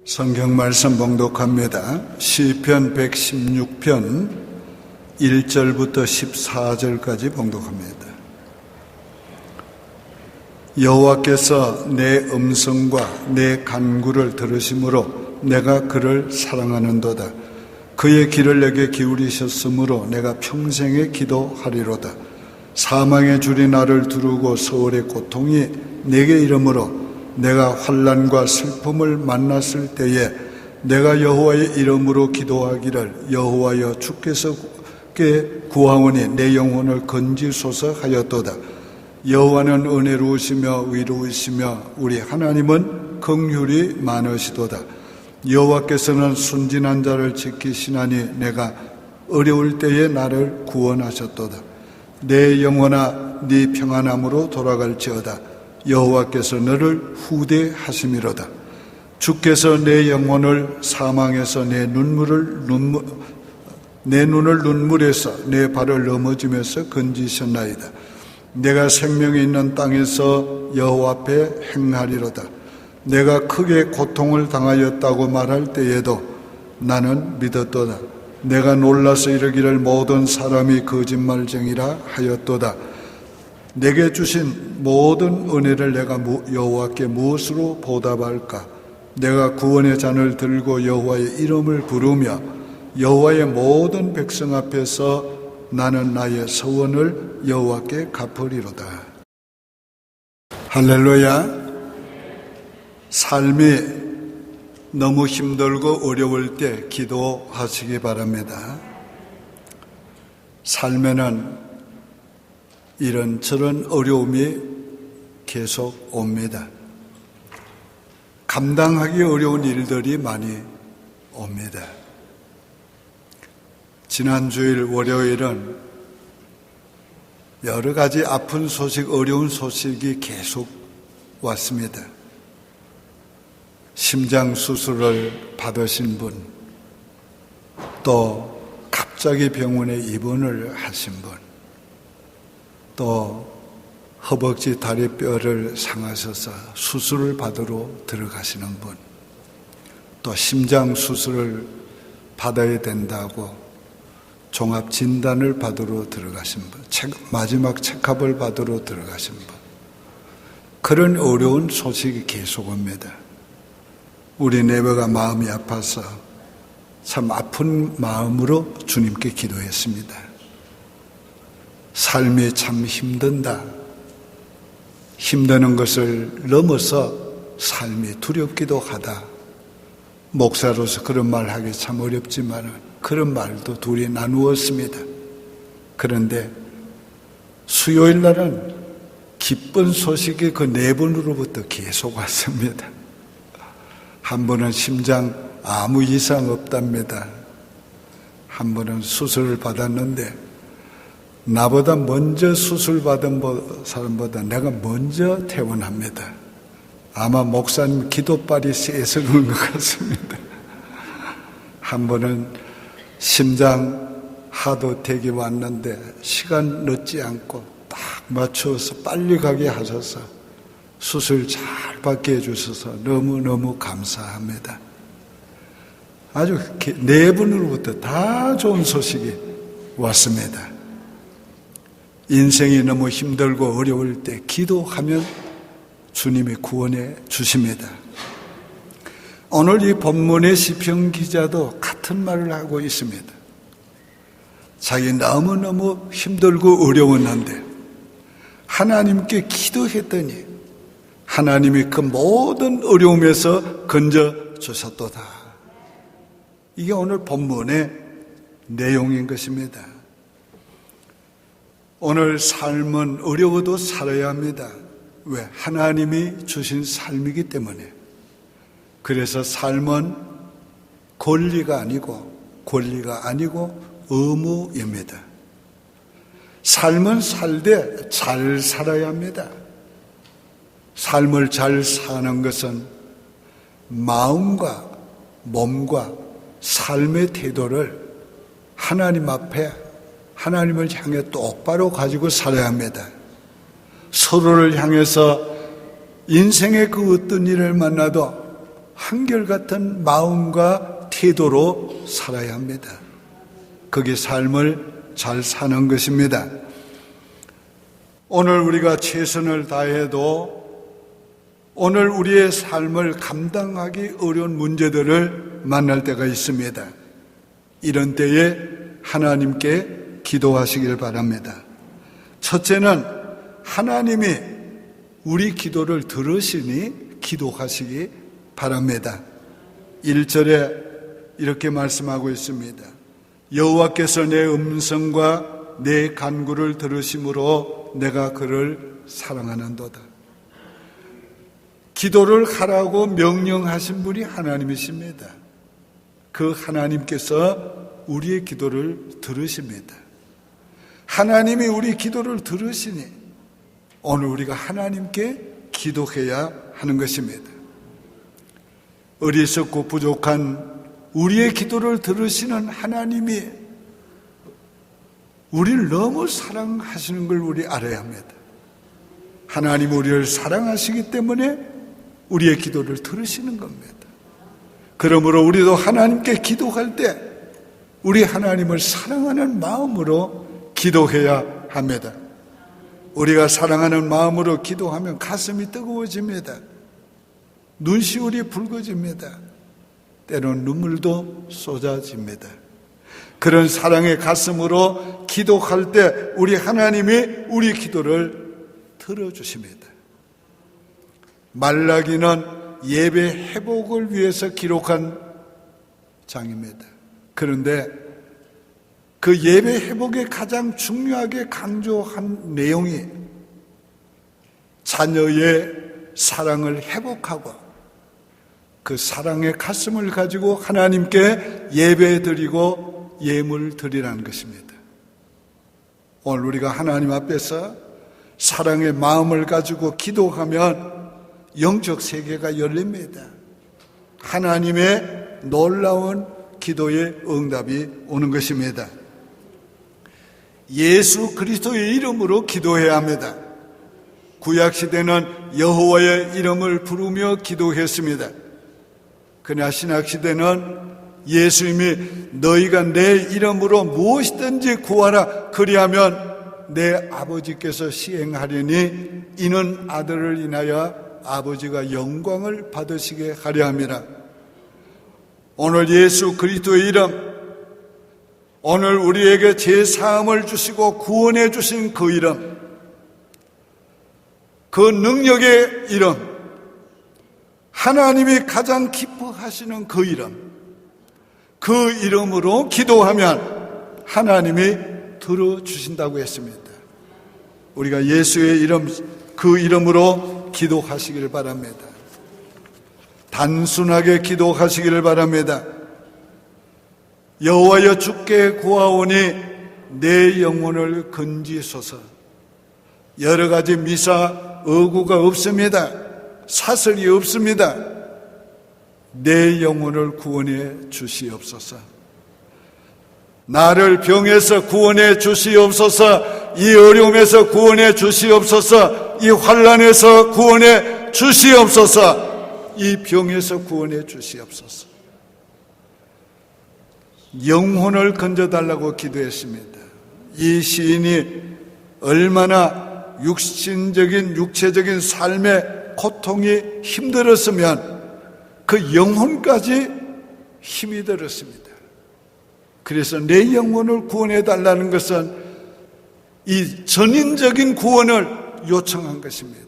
성경 말씀 봉독합니다. 시편 116편 1절부터 14절까지 봉독합니다. 여호와께서 내 음성과 내 간구를 들으심으로 내가 그를 사랑하는도다. 그의 길을 내게 기울이셨으므로 내가 평생에 기도하리로다. 사망의 줄이 나를 두르고 서울의 고통이 내게 이르므로 내가 환난과 슬픔을 만났을 때에 내가 여호와의 이름으로 기도하기를 여호와여 주께서 구하오니 내 영혼을 건지소서 하였도다. 여호와는 은혜로우시며 위로우시며 우리 하나님은 긍휼이 많으시도다. 여호와께서는 순진한 자를 지키시나니 내가 어려울 때에 나를 구원하셨도다. 내 영혼아 네 평안함으로 돌아갈지어다. 여호와께서 너를 후대하심이로다. 주께서 내 영혼을 사망에서 내 눈을 눈물에서 내 발을 넘어짐에서 건지셨나이다. 내가 생명이 있는 땅에서 여호와 앞에 행하리로다. 내가 크게 고통을 당하였다고 말할 때에도 나는 믿었도다. 내가 놀라서 이르기를 모든 사람이 거짓말쟁이라 하였도다. 내게 주신 모든 은혜를 내가 여호와께 무엇으로 보답할까? 내가 구원의 잔을 들고 여호와의 이름을 부르며 여호와의 모든 백성 앞에서 나는 나의 서원을 여호와께 갚으리로다. 할렐루야. 삶이 너무 힘들고 어려울 때 기도하시기 바랍니다. 삶에는 이런저런 어려움이 계속 옵니다. 감당하기 어려운 일들이 많이 옵니다. 지난 주일 월요일은 여러 가지 아픈 소식, 어려운 소식이 계속 왔습니다. 심장 수술을 받으신 분, 또 갑자기 병원에 입원을 하신 분, 또 허벅지 다리뼈를 상하셔서 수술을 받으러 들어가시는 분, 또 심장 수술을 받아야 된다고 종합 진단을 받으러 들어가신 분, 마지막 체크업을 받으러 들어가신 분, 그런 어려운 소식이 계속 옵니다. 우리 내외가 마음이 아파서 참 아픈 마음으로 주님께 기도했습니다. 삶이 참 힘든다. 힘드는 것을 넘어서 삶이 두렵기도 하다. 목사로서 그런 말 하기 참 어렵지만 그런 말도 둘이 나누었습니다. 그런데 수요일 날은 기쁜 소식이 그 네 분으로부터 계속 왔습니다. 한 분은 심장 아무 이상 없답니다. 한 분은 수술을 받았는데 나보다 먼저 수술 받은 사람보다 내가 먼저 퇴원합니다. 아마 목사님 기도빨이 세서 그런 것 같습니다. 한 분은 심장 하도 댁이 왔는데 시간 늦지 않고 딱 맞춰서 빨리 가게 하셔서 수술 잘 받게 해주셔서 너무너무 감사합니다. 아주 네 분으로부터 다 좋은 소식이 왔습니다. 인생이 너무 힘들고 어려울 때 기도하면 주님이 구원해 주십니다. 오늘 이 본문의 시편 기자도 같은 말을 하고 있습니다. 자기 너무너무 힘들고 어려웠는데 하나님께 기도했더니 하나님이 그 모든 어려움에서 건져주셨도다. 이게 오늘 본문의 내용인 것입니다. 오늘 삶은 어려워도 살아야 합니다. 왜? 하나님이 주신 삶이기 때문에. 그래서 삶은 권리가 아니고 의무입니다. 삶은 살되 잘 살아야 합니다. 삶을 잘 사는 것은 마음과 몸과 삶의 태도를 하나님 앞에 하나님을 향해 똑바로 가지고 살아야 합니다. 서로를 향해서 인생의 그 어떤 일을 만나도 한결같은 마음과 태도로 살아야 합니다. 그게 삶을 잘 사는 것입니다. 오늘 우리가 최선을 다해도 오늘 우리의 삶을 감당하기 어려운 문제들을 만날 때가 있습니다. 이런 때에 하나님께 기도하시길 바랍니다. 첫째는 하나님이 우리 기도를 들으시니 기도하시기 바랍니다. 1절에 이렇게 말씀하고 있습니다. 여호와께서 내 음성과 내 간구를 들으심으로 내가 그를 사랑하는도다. 기도를 하라고 명령하신 분이 하나님이십니다. 그 하나님께서 우리의 기도를 들으십니다. 하나님이 우리 기도를 들으시니 오늘 우리가 하나님께 기도해야 하는 것입니다. 어리석고 부족한 우리의 기도를 들으시는 하나님이 우리를 너무 사랑하시는 걸 우리 알아야 합니다. 하나님 우리를 사랑하시기 때문에 우리의 기도를 들으시는 겁니다. 그러므로 우리도 하나님께 기도할 때 우리 하나님을 사랑하는 마음으로 기도해야 합니다. 우리가 사랑하는 마음으로 기도하면 가슴이 뜨거워집니다. 눈시울이 붉어집니다. 때론 눈물도 쏟아집니다. 그런 사랑의 가슴으로 기도할 때 우리 하나님이 우리 기도를 들어주십니다. 말라기는 예배 회복을 위해서 기록한 장입니다. 그런데 그 예배 회복에 가장 중요하게 강조한 내용이 자녀의 사랑을 회복하고 그 사랑의 가슴을 가지고 하나님께 예배 드리고 예물 드리라는 것입니다. 오늘 우리가 하나님 앞에서 사랑의 마음을 가지고 기도하면 영적 세계가 열립니다. 하나님의 놀라운 기도의 응답이 오는 것입니다. 예수 그리스도의 이름으로 기도해야 합니다. 구약시대는 여호와의 이름을 부르며 기도했습니다. 그러나 신약시대는 예수님이 너희가 내 이름으로 무엇이든지 구하라 그리하면 내 아버지께서 시행하리니 이는 아들을 인하여 아버지가 영광을 받으시게 하려 함이라. 오늘 예수 그리스도의 이름, 오늘 우리에게 제사함을 주시고 구원해 주신 그 이름, 그 능력의 이름, 하나님이 가장 기뻐하시는 그 이름, 그 이름으로 기도하면 하나님이 들어주신다고 했습니다. 우리가 예수의 이름, 그 이름으로 기도하시기를 바랍니다. 단순하게 기도하시기를 바랍니다. 여호와여 주께 구하오니 내 영혼을 건지소서. 여러 가지 미사 어구가 없습니다. 사설이 없습니다. 내 영혼을 구원해 주시옵소서. 나를 병에서 구원해 주시옵소서. 이 어려움에서 구원해 주시옵소서. 이 환난에서 구원해 주시옵소서. 이 병에서 구원해 주시옵소서. 영혼을 건져달라고 기도했습니다. 이 시인이 얼마나 육신적인 육체적인 삶의 고통이 힘들었으면 그 영혼까지 힘이 들었습니다. 그래서 내 영혼을 구원해달라는 것은 이 전인적인 구원을 요청한 것입니다.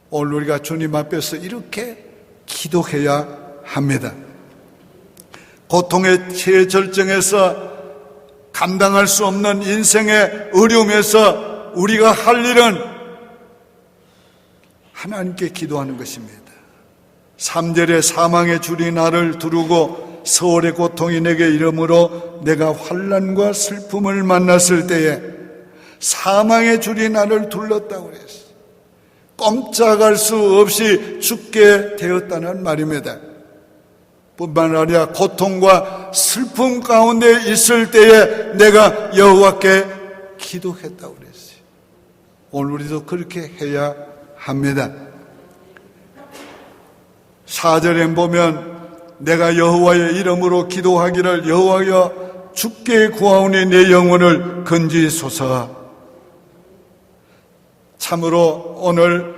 오늘 우리가 주님 앞에서 이렇게 기도해야 합니다. 고통의 최절정에서 감당할 수 없는 인생의 어려움에서 우리가 할 일은 하나님께 기도하는 것입니다. 3절에 사망의 줄이 나를 두르고 서울의 고통이 내게 이르므로 내가 환난과 슬픔을 만났을 때에 사망의 줄이 나를 둘렀다고 그랬어요. 꼼짝할 수 없이 죽게 되었다는 말입니다. 뿐만 아니라 고통과 슬픔 가운데 있을 때에 내가 여호와께 기도했다고 그랬어요. 오늘 우리도 그렇게 해야 합니다. 4절에 보면 내가 여호와의 이름으로 기도하기를 여호와여 주께 구하오니 내 영혼을 건지소서. 참으로 오늘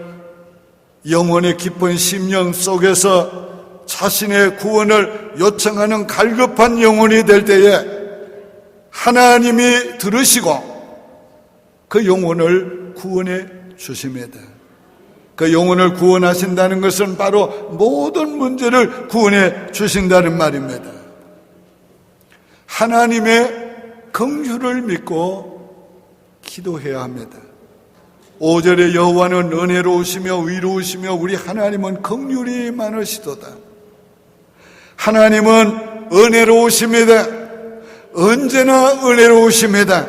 영혼의 깊은 심령 속에서 자신의 구원을 요청하는 갈급한 영혼이 될 때에 하나님이 들으시고 그 영혼을 구원해 주십니다. 그 영혼을 구원하신다는 것은 바로 모든 문제를 구원해 주신다는 말입니다. 하나님의 긍휼을 믿고 기도해야 합니다. 5절에 여호와는 은혜로우시며 위로우시며 우리 하나님은 긍휼이 많으시도다. 하나님은 은혜로우십니다. 언제나 은혜로우십니다.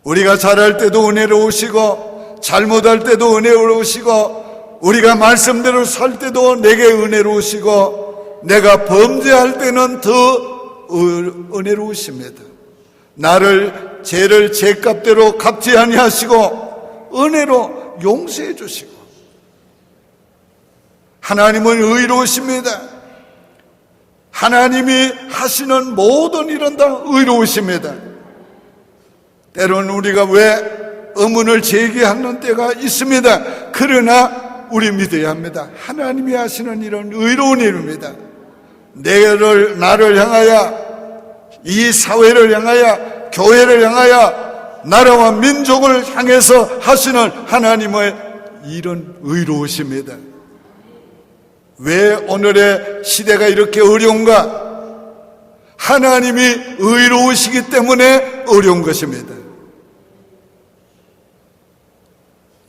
우리가 잘할 때도 은혜로우시고 잘못할 때도 은혜로우시고 우리가 말씀대로 살 때도 내게 은혜로우시고 내가 범죄할 때는 더 은혜로우십니다. 나를 죄를 죄값대로 갚지 아니하시고 은혜로 용서해 주시고 하나님은 의로우십니다. 하나님이 하시는 모든 일은 다 의로우십니다. 때로는 우리가 왜 의문을 제기하는 때가 있습니다. 그러나 우리 믿어야 합니다. 하나님이 하시는 일은 의로운 일입니다. 나를 향하여 이 사회를 향하여 교회를 향하여 나라와 민족을 향해서 하시는 하나님의 일은 의로우십니다. 왜 오늘의 시대가 이렇게 어려운가? 하나님이 의로우시기 때문에 어려운 것입니다.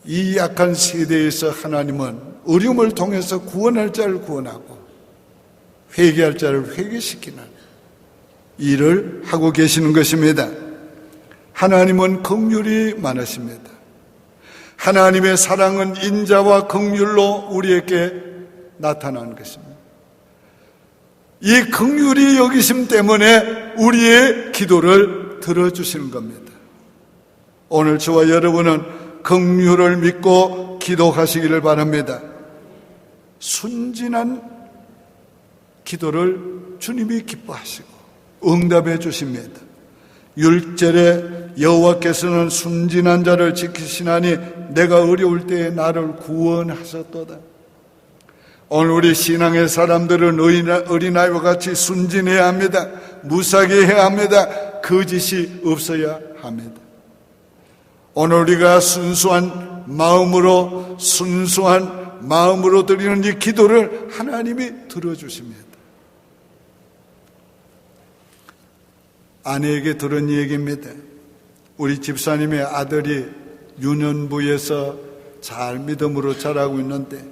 이 약한 세대에서 하나님은 어려움을 통해서 구원할 자를 구원하고 회개할 자를 회개시키는 일을 하고 계시는 것입니다. 하나님은 긍휼이 많으십니다. 하나님의 사랑은 인자와 긍휼로 우리에게 나타나는 것입니다. 이 긍휼이 여기심 때문에 우리의 기도를 들어주시는 겁니다. 오늘 저와 여러분은 긍휼을 믿고 기도하시기를 바랍니다. 순진한 기도를 주님이 기뻐하시고 응답해 주십니다. 6절에 여호와께서는 순진한 자를 지키시나니 내가 어려울 때에 나를 구원하셨도다. 오늘 우리 신앙의 사람들은 어린아이와 같이 순진해야 합니다. 무사하게 해야 합니다. 거짓이 없어야 합니다. 오늘 우리가 순수한 마음으로 드리는 이 기도를 하나님이 들어주십니다. 아내에게 들은 얘기입니다. 우리 집사님의 아들이 유년부에서 잘 믿음으로 자라고 있는데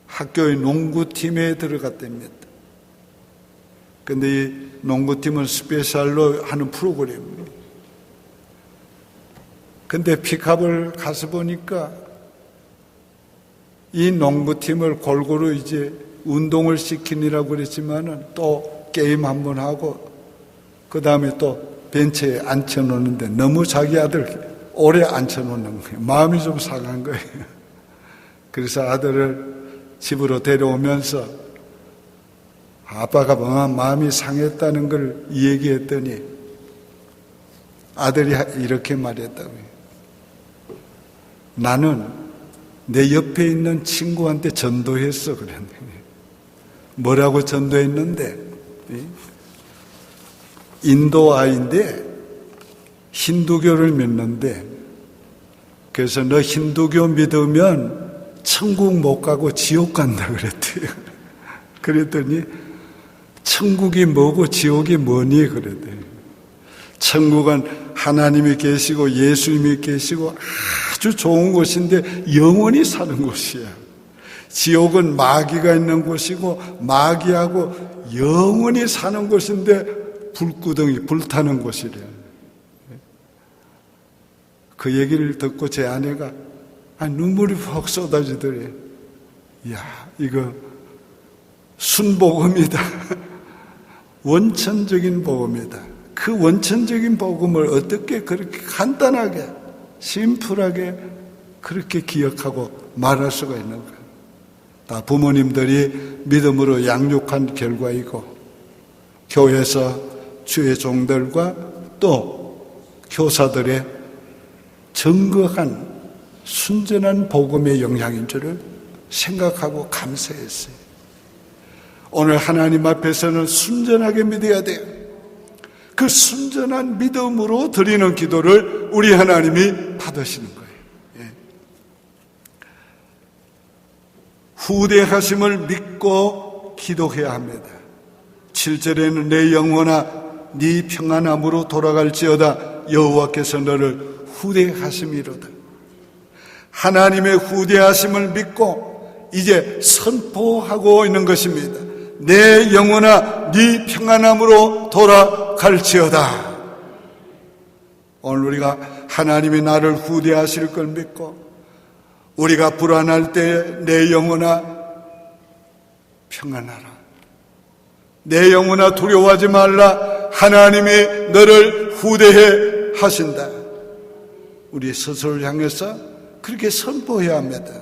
학교의 농구팀에 들어갔답니다. 그런데 이 농구팀은 스페셜로 하는 프로그램입니다. 근데 픽업을 가서 보니까 이 농구팀을 골고루 이제 운동을 시키느라고 그랬지만은 또 게임 한번 하고 그 다음에 또 벤치에 앉혀놓는데 너무 자기 아들 오래 앉혀놓는 거예요. 마음이 좀 상한 거예요. 그래서 아들을 집으로 데려오면서 아빠가 마음이 상했다는 걸 얘기했더니 아들이 이렇게 말했다고요. 나는 내 옆에 있는 친구한테 전도했어 그랬는데 뭐라고 전도했는데 인도 아이인데 힌두교를 믿는데 그래서 너 힌두교 믿으면 천국 못 가고 지옥 간다 그랬대요. 그랬더니 천국이 뭐고 지옥이 뭐니 그랬대요. 천국은 하나님이 계시고 예수님이 계시고 아주 좋은 곳인데 영원히 사는 곳이야. 지옥은 마귀가 있는 곳이고 마귀하고 영원히 사는 곳인데 불구덩이 불타는 곳이래. 그 얘기를 듣고 제 아내가 눈물이 푹 쏟아지더래. 이야, 이거 순복음이다. 원천적인 복음이다. 그 원천적인 복음을 어떻게 그렇게 간단하게 심플하게 그렇게 기억하고 말할 수가 있는가? 다 부모님들이 믿음으로 양육한 결과이고, 교회에서 주의 종들과 또 교사들의 정거한 순전한 복음의 영향인 줄을 생각하고 감사했어요. 오늘 하나님 앞에서는 순전하게 믿어야 돼요. 그 순전한 믿음으로 드리는 기도를 우리 하나님이 받으시는 거예요. 후대하심을 믿고 기도해야 합니다. 7절에는 내 영혼아 네 평안함으로 돌아갈지어다 여호와께서 너를 후대하심이로다. 하나님의 후대하심을 믿고 이제 선포하고 있는 것입니다. 내 영혼아 네 평안함으로 돌아갈지어다. 오늘 우리가 하나님이 나를 후대하실 걸 믿고, 우리가 불안할 때 내 영혼아 평안하라, 내 영혼아 두려워하지 말라, 하나님이 너를 후대해 하신다. 우리 스스로를 향해서 그렇게 선포해야 합니다.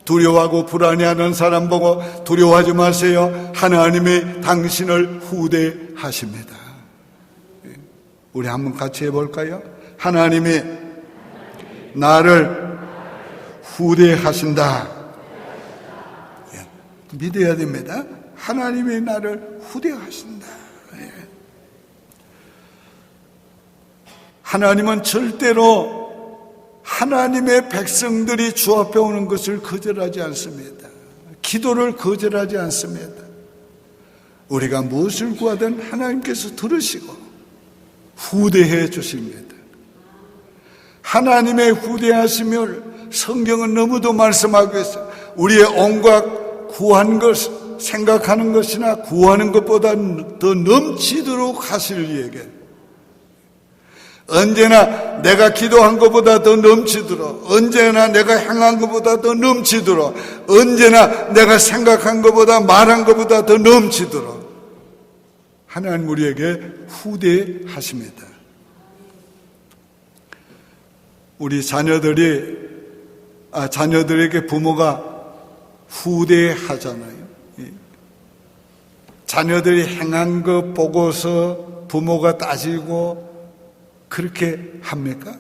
두려워하고 불안해하는 사람 보고 두려워하지 마세요, 하나님이 당신을 후대하십니다. 우리 한번 같이 해볼까요? 하나님이 나를 후대하신다. 믿어야 됩니다. 하나님이 나를 후대하신다. 하나님은 절대로 하나님의 백성들이 주 앞에 오는 것을 거절하지 않습니다. 기도를 거절하지 않습니다. 우리가 무엇을 구하든 하나님께서 들으시고 후대해 주십니다. 하나님의 후대하심을 성경은 너무도 말씀하고 있어요. 우리의 온갖 구한 것, 생각하는 것이나 구하는 것보다 더 넘치도록 하실 이에게, 언제나 내가 기도한 것보다 더 넘치도록, 언제나 내가 향한 것보다 더 넘치도록, 언제나 내가 생각한 것보다 말한 것보다 더 넘치도록 하나님 우리에게 후대하십니다. 우리 자녀들에게 부모가 후대하잖아요. 자녀들이 행한 것 보고서 부모가 따지고 그렇게 합니까?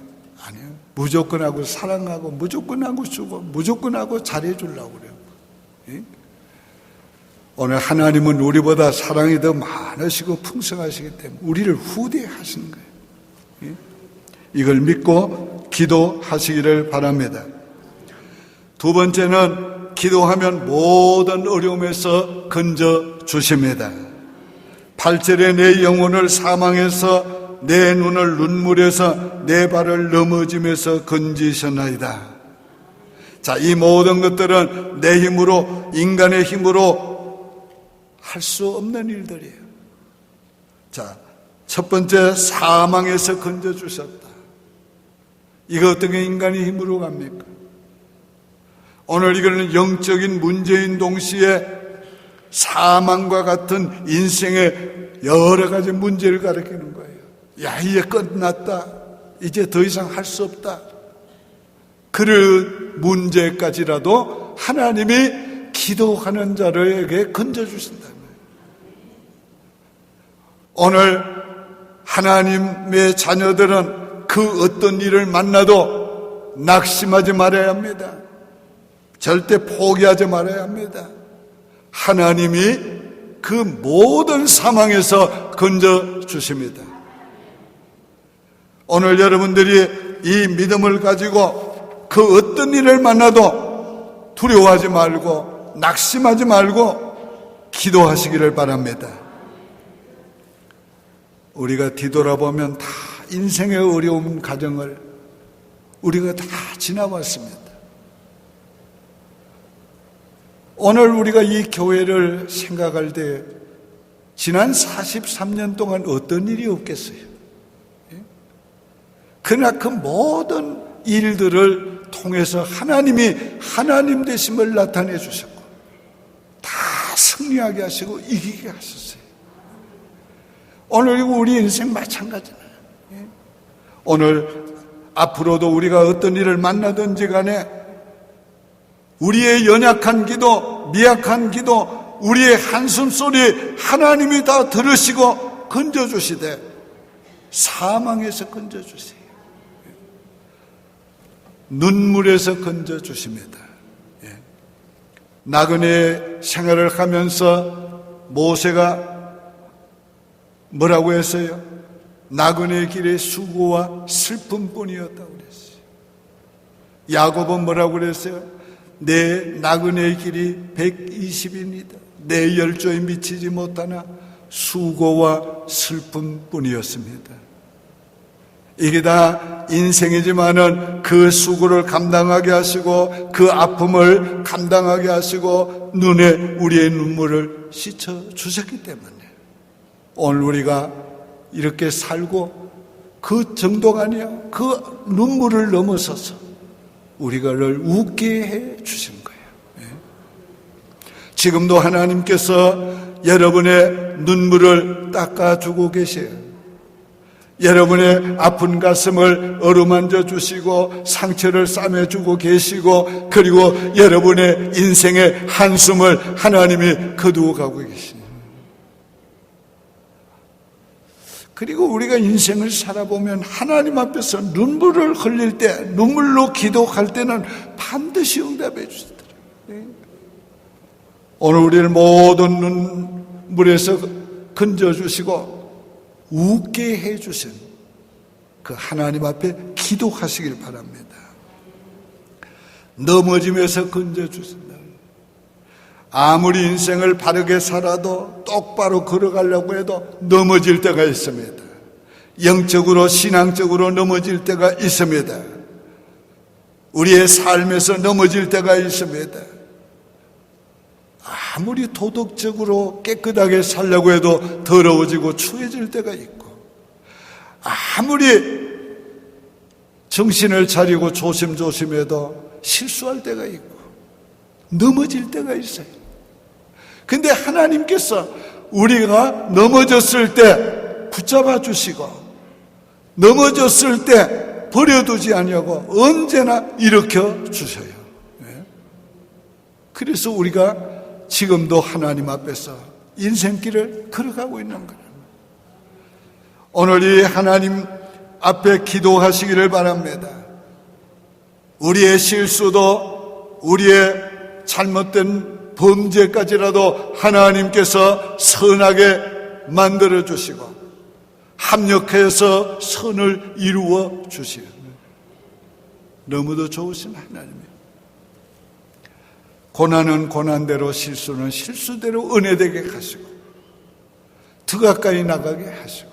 아니요. 무조건 하고 사랑하고 무조건 하고 주고 무조건 하고 잘해주려고 그래요. 오늘 하나님은 우리보다 사랑이 더 많으시고 풍성하시기 때문에 우리를 후대하시는 거예요. 이걸 믿고 기도하시기를 바랍니다. 두 번째는 기도하면 모든 어려움에서 건져 주십니다. 8절에 내 영혼을 사망에서 내 눈을 눈물에서 내 발을 넘어짐에서 건지셨나이다. 자, 이 모든 것들은 내 힘으로, 인간의 힘으로 할 수 없는 일들이에요. 자, 첫 번째, 사망에서 건져주셨다. 이거 어떻게 인간의 힘으로 갑니까? 오늘 이거는 영적인 문제인 동시에 사망과 같은 인생의 여러 가지 문제를 가리키는 거예요. 야, 이제 끝났다. 이제 더 이상 할 수 없다. 그런 문제까지라도 하나님이 기도하는 자들에게 건져주신다는 거예요. 오늘 하나님의 자녀들은 그 어떤 일을 만나도 낙심하지 말아야 합니다. 절대 포기하지 말아야 합니다. 하나님이 그 모든 상황에서 건져주십니다. 오늘 여러분들이 이 믿음을 가지고 그 어떤 일을 만나도 두려워하지 말고 낙심하지 말고 기도하시기를 바랍니다. 우리가 뒤돌아보면 다 인생의 어려운 과정을 우리가 다 지나왔습니다. 오늘 우리가 이 교회를 생각할 때 지난 43년 동안 어떤 일이 없겠어요? 그러나 그 모든 일들을 통해서 하나님이 하나님 되심을 나타내 주셨고 다 승리하게 하시고 이기게 하셨어요. 오늘 우리 인생 마찬가지잖아요. 오늘 앞으로도 우리가 어떤 일을 만나든지 간에 우리의 연약한 기도, 미약한 기도, 우리의 한숨소리 하나님이 다 들으시고 건져주시되 사망에서 건져주세요. 눈물에서 건져주십니다. 나그네 생활을 하면서 모세가 뭐라고 했어요? 나그네 길의 수고와 슬픔뿐이었다고 그랬어요. 야곱은 뭐라고 그랬어요? 내 나그네 길이 120입니다. 내 열조에 미치지 못하나 수고와 슬픔뿐이었습니다. 이게 다 인생이지만은 그 수고를 감당하게 하시고 그 아픔을 감당하게 하시고 눈에 우리의 눈물을 씻어 주셨기 때문에 오늘 우리가 이렇게 살고 그 정도가 아니야. 그 눈물을 넘어서서 우리가를 웃게 해 주신 거예요. 지금도 하나님께서 여러분의 눈물을 닦아주고 계세요. 여러분의 아픈 가슴을 어루만져 주시고 상처를 싸매주고 계시고 그리고 여러분의 인생의 한숨을 하나님이 거두어 가고 계십니다. 그리고 우리가 인생을 살아보면 하나님 앞에서 눈물을 흘릴 때, 눈물로 기도할 때는 반드시 응답해 주시더라고요. 오늘 우리를 모든 눈물에서 건져주시고 웃게 해주신 그 하나님 앞에 기도하시길 바랍니다. 넘어지면서 건져주신다. 아무리 인생을 바르게 살아도 똑바로 걸어가려고 해도 넘어질 때가 있습니다. 영적으로 신앙적으로 넘어질 때가 있습니다. 우리의 삶에서 넘어질 때가 있습니다. 아무리 도덕적으로 깨끗하게 살려고 해도 더러워지고 추해질 때가 있고 아무리 정신을 차리고 조심조심해도 실수할 때가 있고 넘어질 때가 있어요. 근데 하나님께서 우리가 넘어졌을 때 붙잡아 주시고 넘어졌을 때 버려두지 아니하고 언제나 일으켜 주셔요. 그래서 우리가 지금도 하나님 앞에서 인생길을 걸어가고 있는 거예요. 오늘 이 하나님 앞에 기도하시기를 바랍니다. 우리의 실수도 우리의 잘못된 범죄까지라도 하나님께서 선하게 만들어 주시고 합력해서 선을 이루어 주시고 너무도 좋으신 하나님이에요. 고난은 고난대로 실수는 실수대로 은혜되게 하시고 더 가까이 나가게 하시고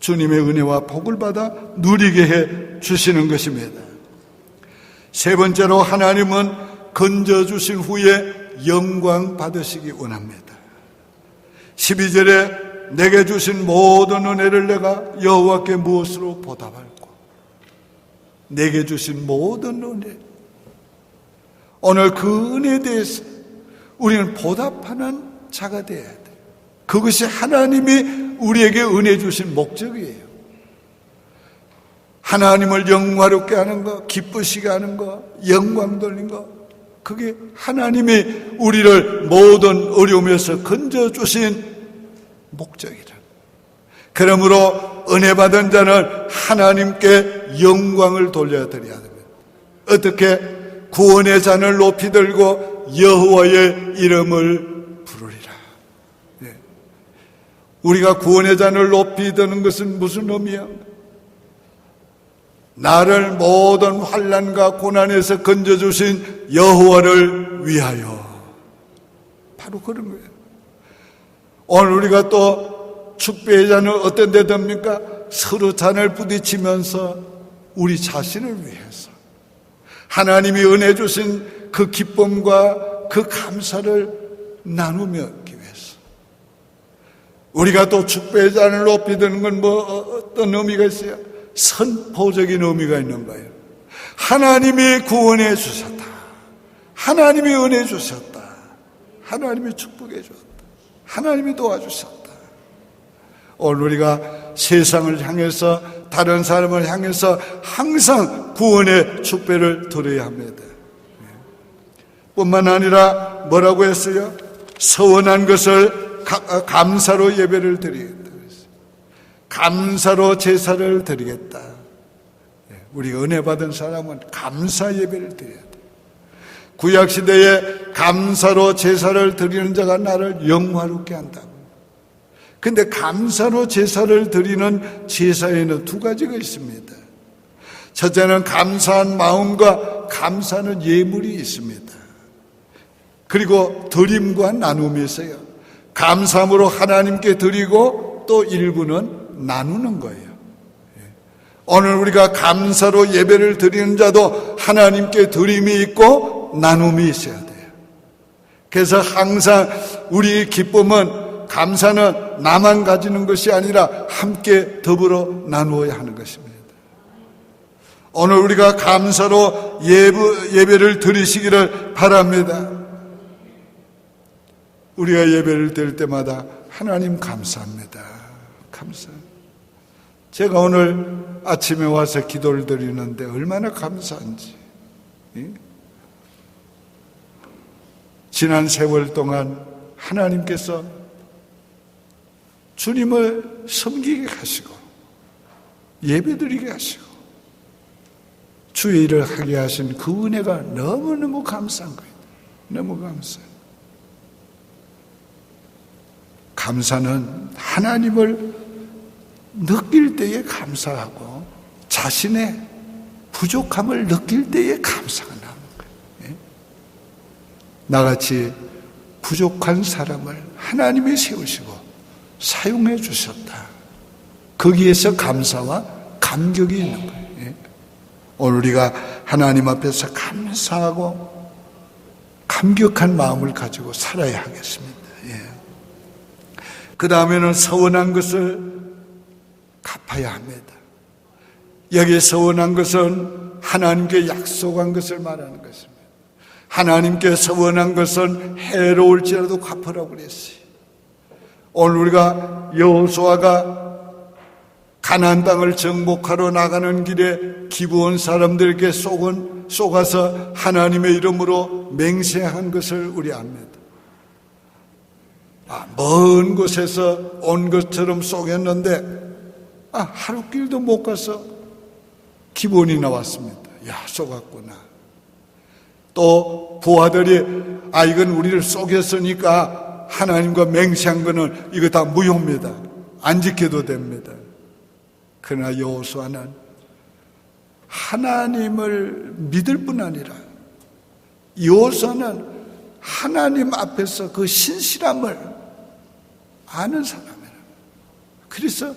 주님의 은혜와 복을 받아 누리게 해 주시는 것입니다. 세 번째로 하나님은 건져주신 후에 영광 받으시기 원합니다. 12절에 내게 주신 모든 은혜를 내가 여호와께 무엇으로 보답할꼬. 내게 주신 모든 은혜, 오늘 그 은혜에 대해서 우리는 보답하는 자가 되어야 돼요. 그것이 하나님이 우리에게 은혜 주신 목적이에요. 하나님을 영화롭게 하는 것, 기쁘시게 하는 것, 영광 돌린 것, 그게 하나님이 우리를 모든 어려움에서 건져주신 목적이라. 그러므로 은혜 받은 자는 하나님께 영광을 돌려드려야 됩니다. 어떻게? 구원의 잔을 높이 들고 여호와의 이름을 부르리라. 우리가 구원의 잔을 높이 드는 것은 무슨 의미야? 나를 모든 환난과 고난에서 건져주신 여호와를 위하여. 바로 그런 거예요. 오늘 우리가 또 축배의 잔을 어떤 데 듭니까? 서로 잔을 부딪히면서 우리 자신을 위해서 하나님이 은혜 주신 그 기쁨과 그 감사를 나누며 하기 위해서. 우리가 또 축배의 잔을 높이 드는 건 어떤 의미가 있어요? 선포적인 의미가 있는 거예요. 하나님이 구원해 주셨다. 하나님이 은혜 주셨다. 하나님이 축복해 주셨다. 하나님이 도와주셨다. 오늘 우리가 세상을 향해서 다른 사람을 향해서 항상 구원의 축배를 드려야 합니다. 뿐만 아니라 뭐라고 했어요? 서원한 것을 감사로 예배를 드리겠다. 감사로 제사를 드리겠다. 우리 은혜 받은 사람은 감사 예배를 드려야 돼. 구약시대에 감사로 제사를 드리는 자가 나를 영화롭게 한다고. 근데 감사로 제사를 드리는 제사에는 두 가지가 있습니다. 첫째는 감사한 마음과 감사하는 예물이 있습니다. 그리고 드림과 나눔이 있어요. 감사함으로 하나님께 드리고 또 일부는 나누는 거예요. 오늘 우리가 감사로 예배를 드리는 자도 하나님께 드림이 있고 나눔이 있어야 돼요. 그래서 항상 우리 기쁨은, 감사는 나만 가지는 것이 아니라 함께 더불어 나누어야 하는 것입니다. 오늘 우리가 감사로 예배를 드리시기를 바랍니다. 우리가 예배를 드릴 때마다 하나님 감사합니다. 감사합니다. 제가 오늘 아침에 와서 기도를 드리는데 얼마나 감사한지. 지난 세월 동안 하나님께서 주님을 섬기게 하시고 예배드리게 하시고 주의 일을 하게 하신 그 은혜가 너무너무 감사한 거예요. 너무 감사해요. 감사는 하나님을 느낄 때에 감사하고 자신의 부족함을 느낄 때에 감사가 나는 거예요. 나같이 부족한 사람을 하나님이 세우시고 사용해 주셨다. 거기에서 감사와 감격이 있는 거예요. 오늘 우리가 하나님 앞에서 감사하고 감격한 마음을 가지고 살아야 하겠습니다. 그 다음에는 서원한 것을 갚아야 합니다. 여기 서원한 것은 하나님께 약속한 것을 말하는 것입니다. 하나님께 서원한 것은 해로울지라도 갚으라고 그랬어요. 오늘 우리가 여호수아가 가나안 땅을 정복하러 나가는 길에 기브온 사람들에게 속아서 하나님의 이름으로 맹세한 것을 우리 압니다. 먼 곳에서 온 것처럼 속였는데 하루 길도 못 가서 기브온이 나왔습니다. 야, 속았구나. 또 부하들이 이건 우리를 속였으니까 하나님과 맹세한 거는 이거 다 무효입니다. 안 지켜도 됩니다. 그러나 여호수아는 하나님을 믿을 뿐 아니라 여호수아는 하나님 앞에서 그 신실함을 아는 사람이에요. 그래서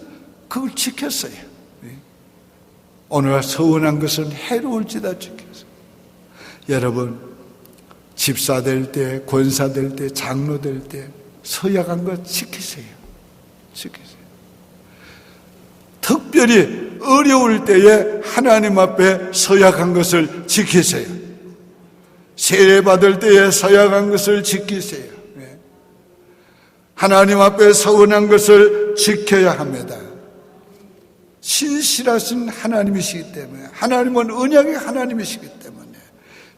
그걸 지켰어요. 오늘 서운한 것은 해로울지다 지켰어요. 여러분, 집사 될 때, 권사 될 때, 장로 될 때 서약한 것 지키세요. 지키세요. 특별히 어려울 때에 하나님 앞에 서약한 것을 지키세요. 세례 받을 때에 서약한 것을 지키세요. 하나님 앞에 서운한 것을 지켜야 합니다. 신실하신 하나님이시기 때문에, 하나님은 언약의 하나님이시기 때문에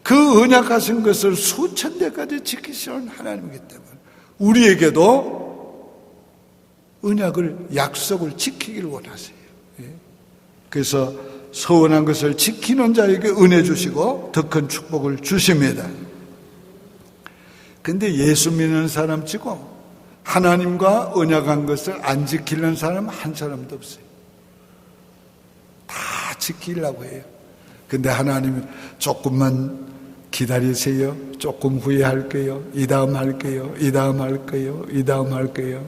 그 언약하신 것을 수천 대까지 지키시는 하나님이기 때문에 우리에게도 언약을, 약속을 지키기를 원하세요. 그래서 서운한 것을 지키는 자에게 은혜 주시고 더 큰 축복을 주십니다. 근데 예수 믿는 사람 치고 하나님과 언약한 것을 안 지키는 사람 한 사람도 없어요. 다 지키려고 해요. 근데 하나님은 조금만 기다리세요. 조금 후에 할게요. 이 다음 할게요. 이 다음 할게요. 이 다음 할게요.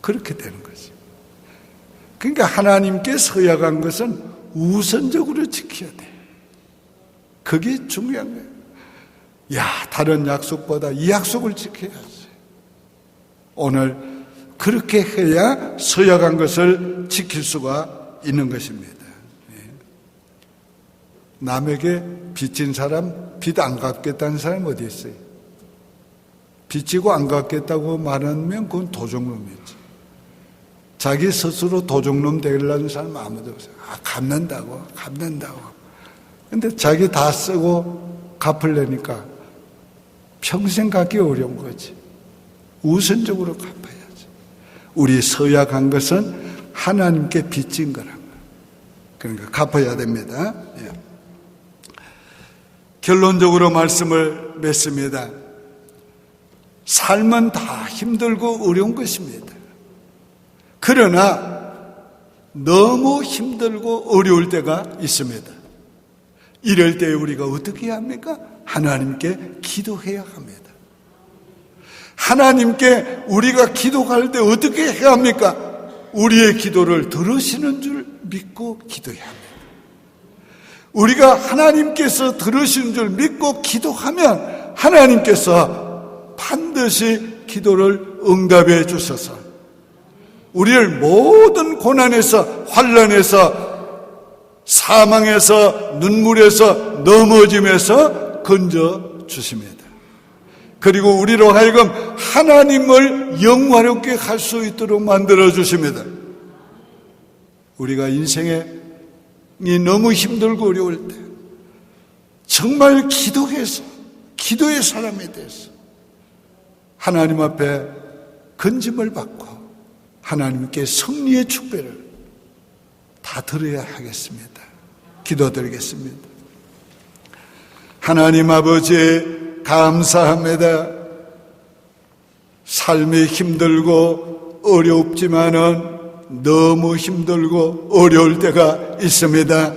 그렇게 되는 거죠. 그러니까 하나님께 서약한 것은 우선적으로 지켜야 돼. 그게 중요한 거예요. 다른 약속보다 이 약속을 지켜야지. 오늘 그렇게 해야 서약한 것을 지킬 수가 있는 것입니다. 남에게 빚진 사람, 빚 안 갚겠다는 사람 어디 있어요? 빚지고 안 갚겠다고 말하면 그건 도적놈이지. 자기 스스로 도적놈 되려는 사람 아무도 없어요. 갚는다고. 근데 자기 다 쓰고 갚으려니까 평생 갚기 어려운 거지. 우선적으로 갚아야지. 우리 서약한 것은 하나님께 빚진 거란 거예요. 그러니까 갚아야 됩니다. 예. 결론적으로 말씀을 맺습니다. 삶은 다 힘들고 어려운 것입니다. 그러나 너무 힘들고 어려울 때가 있습니다. 이럴 때 우리가 어떻게 해야 합니까? 하나님께 기도해야 합니다. 하나님께 우리가 기도할 때 어떻게 해야 합니까? 우리의 기도를 들으시는 줄 믿고 기도해야 합니다. 우리가 하나님께서 들으시는 줄 믿고 기도하면 하나님께서 반드시 기도를 응답해 주셔서 우리를 모든 고난에서, 환난에서, 사망에서, 눈물에서, 넘어짐에서 건져 주십니다. 그리고 우리로 하여금 하나님을 영화롭게 할 수 있도록 만들어 주십니다. 우리가 인생이 너무 힘들고 어려울 때 정말 기도해서, 기도의 사람이 돼서 하나님 앞에 건짐을 받고 하나님께 승리의 축배를 다 드려야 하겠습니다. 기도드리겠습니다. 하나님 아버지 감사합니다. 삶이 힘들고 어렵지만은 너무 힘들고 어려울 때가 있습니다.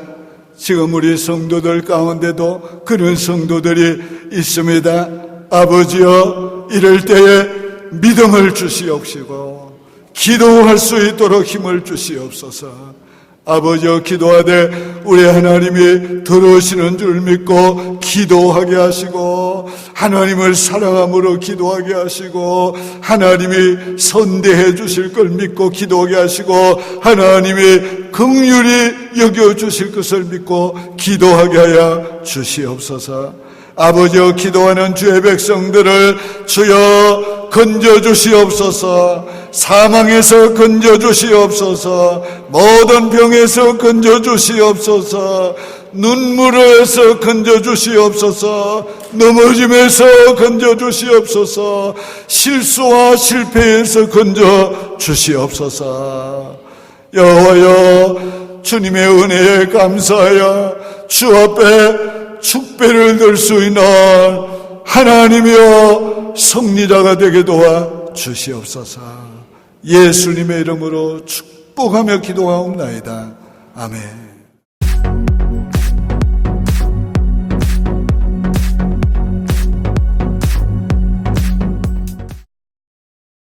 지금 우리 성도들 가운데도 그런 성도들이 있습니다. 아버지여, 이럴 때에 믿음을 주시옵시고 기도할 수 있도록 힘을 주시옵소서. 아버지여, 기도하되 우리 하나님이 들으시는 줄 믿고 기도하게 하시고 하나님을 사랑함으로 기도하게 하시고 하나님이 선대해 주실 걸 믿고 기도하게 하시고 하나님이 긍휼히 여겨 주실 것을 믿고 기도하게 하여 주시옵소서. 아버지여, 기도하는 주의 백성들을 주여 건져 주시옵소서. 사망에서 건져 주시옵소서. 모든 병에서 건져 주시옵소서. 눈물에서 건져 주시옵소서. 넘어짐에서 건져 주시옵소서. 실수와 실패에서 건져 주시옵소서. 여호와여, 주님의 은혜에 감사하여 주 앞에 축배를 들 수 있는 하나님이여 승리자가 되게 도와 주시옵소서. 예수님의 이름으로 축복하며 기도하옵나이다. 아멘.